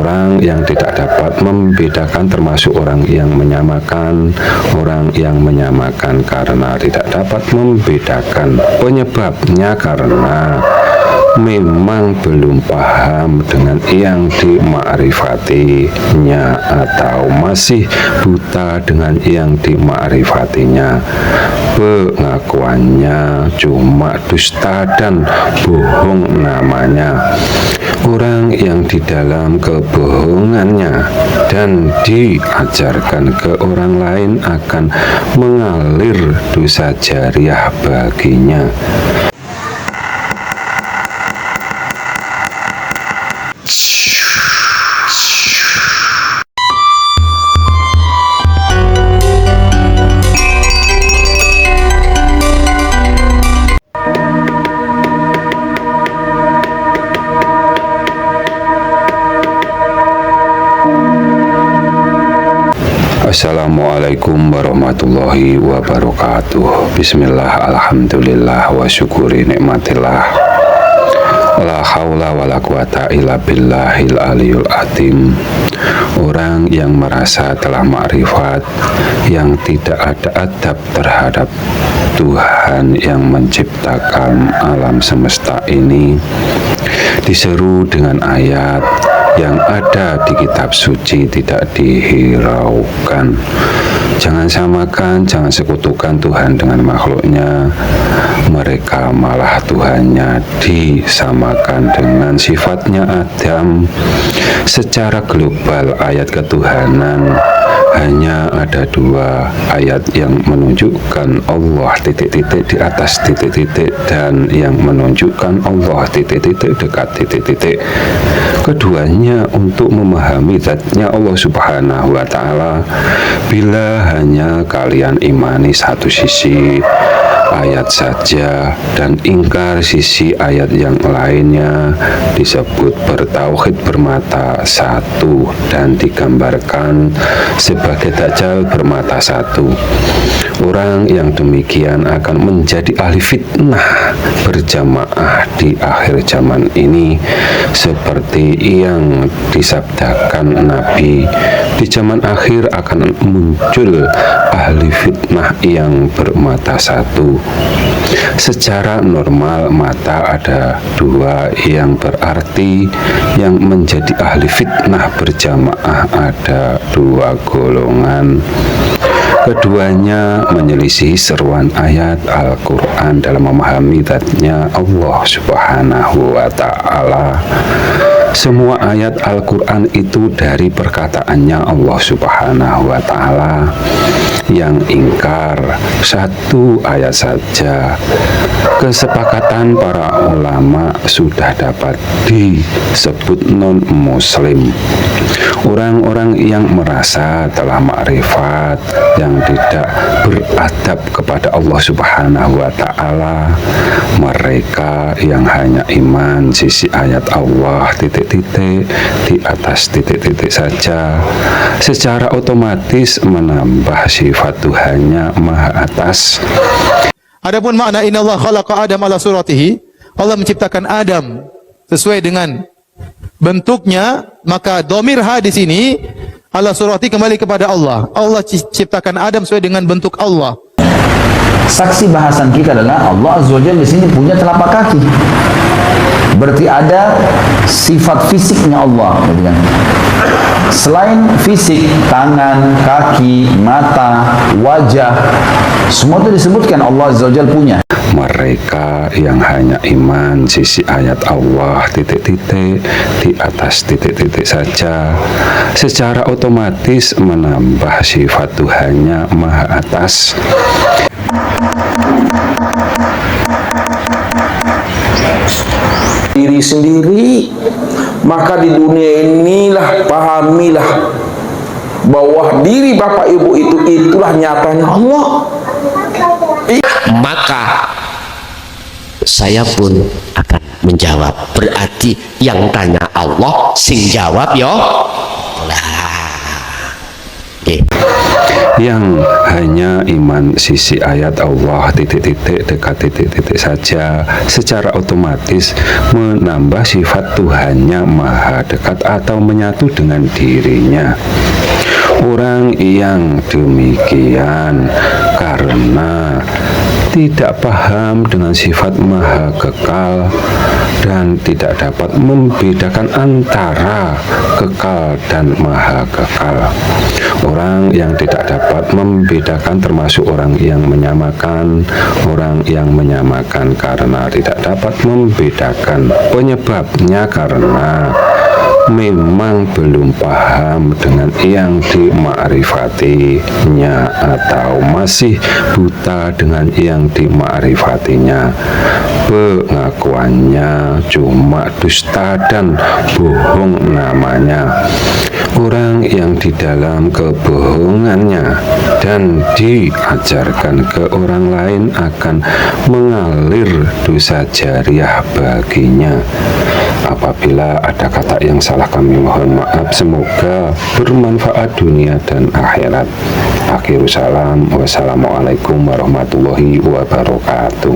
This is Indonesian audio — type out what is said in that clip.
orang yang tidak dapat membedakan, termasuk orang yang menyamakan karena tidak dapat membedakan. Penyebabnya karena memang belum paham dengan yang dimakrifatinya atau masih buta dengan yang dimakrifatinya. Pengakuannya cuma dusta dan bohong namanya. Orang yang di dalam kebohongannya dan diajarkan ke orang lain akan mengalir dosa jariah baginya. Assalamualaikum warahmatullahi wabarakatuh. Bismillah, alhamdulillah, wa syukuri nikmatillah. La haula wa la quwata illa billahil aliyul azim. Orang yang merasa telah makrifat, yang tidak ada adab terhadap Tuhan yang menciptakan alam semesta ini, diseru dengan ayat yang ada di kitab suci tidak dihiraukan. Jangan samakan, jangan sekutukan Tuhan dengan makhluknya. Mereka malah Tuhannya disamakan dengan sifatnya Adam. Secara global ayat ketuhanan hanya ada dua, ayat yang menunjukkan Allah titik-titik di atas titik-titik dan yang menunjukkan Allah titik-titik dekat titik-titik. Keduanya untuk memahami zatnya Allah Subhanahu wa Ta'ala. Bila hanya kalian imani satu sisi ayat saja dan ingkar sisi ayat yang lainnya, disebut bertauhid bermata satu dan digambarkan sebagai dajjal bermata satu. Orang yang demikian akan menjadi ahli fitnah berjamaah di akhir zaman ini, seperti yang disabdakan Nabi. Di zaman akhir akan muncul ahli fitnah yang bermata satu. Secara normal mata ada dua, yang berarti yang menjadi ahli fitnah berjamaah ada dua golongan. Keduanya menyelisih seruan ayat Al-Quran dalam memahami zatnya Allah Subhanahu wa Ta'ala. Semua ayat Al-Quran itu dari perkataannya Allah Subhanahu wa Ta'ala. Yang ingkar satu ayat saja. Kesepakatan para ulama sudah dapat disebut non-muslim. Orang-orang yang merasa telah makrifat, yang tidak beradab kepada Allah Subhanahu wa Ta'ala, mereka yang hanya iman sisi ayat Allah titik-titik di atas titik-titik saja, secara otomatis menambah sifat Tuhannya maha atas. Adapun makna innallaha khalaqa Adam ala suratihi, Allah menciptakan Adam sesuai dengan bentuknya, maka dhamir ha di sini ala surati kembali kepada Allah. Allah ciptakan Adam sesuai dengan bentuk Allah. Saksi bahasan kita adalah Allah Azza wa Jalla di sini punya telapak kaki. Berarti ada sifat fisiknya Allah, gitu kan? Selain fisik, tangan, kaki, mata, wajah, semua itu disebutkan Allah Azza wa Jalla punya. Mereka yang hanya iman sisi ayat Allah titik-titik di atas titik-titik saja, secara otomatis menambah sifat Tuhannya maha atas. Diri sendiri, maka di dunia inilah pahamilah bahwa diri bapak ibu itulah nyatanya Allah. Maka saya pun akan menjawab. Berarti yang tanya Allah, sing jawab yo. Lah. yang hanya iman sisi ayat Allah titik-titik dekat titik-titik saja secara otomatis menambah sifat Tuhannya maha dekat atau menyatu dengan dirinya. Orang yang demikian karena tidak paham dengan sifat maha kekal dan tidak dapat membedakan antara kekal dan maha kekal. Orang yang tidak dapat membedakan termasuk orang yang menyamakan karena tidak dapat membedakan. Penyebabnya karena memang belum paham dengan yang dimakrifatinya atau masih buta dengan yang dimakrifatinya. Pengakuannya cuma dusta dan bohong namanya. Orang yang di dalam kebohongannya dan diajarkan ke orang lain akan mengalir dosa jariah baginya. Apabila ada kata yang salah kami mohon maaf, semoga bermanfaat dunia dan akhirat. Akhirus salam, wassalamualaikum warahmatullahi wabarakatuh.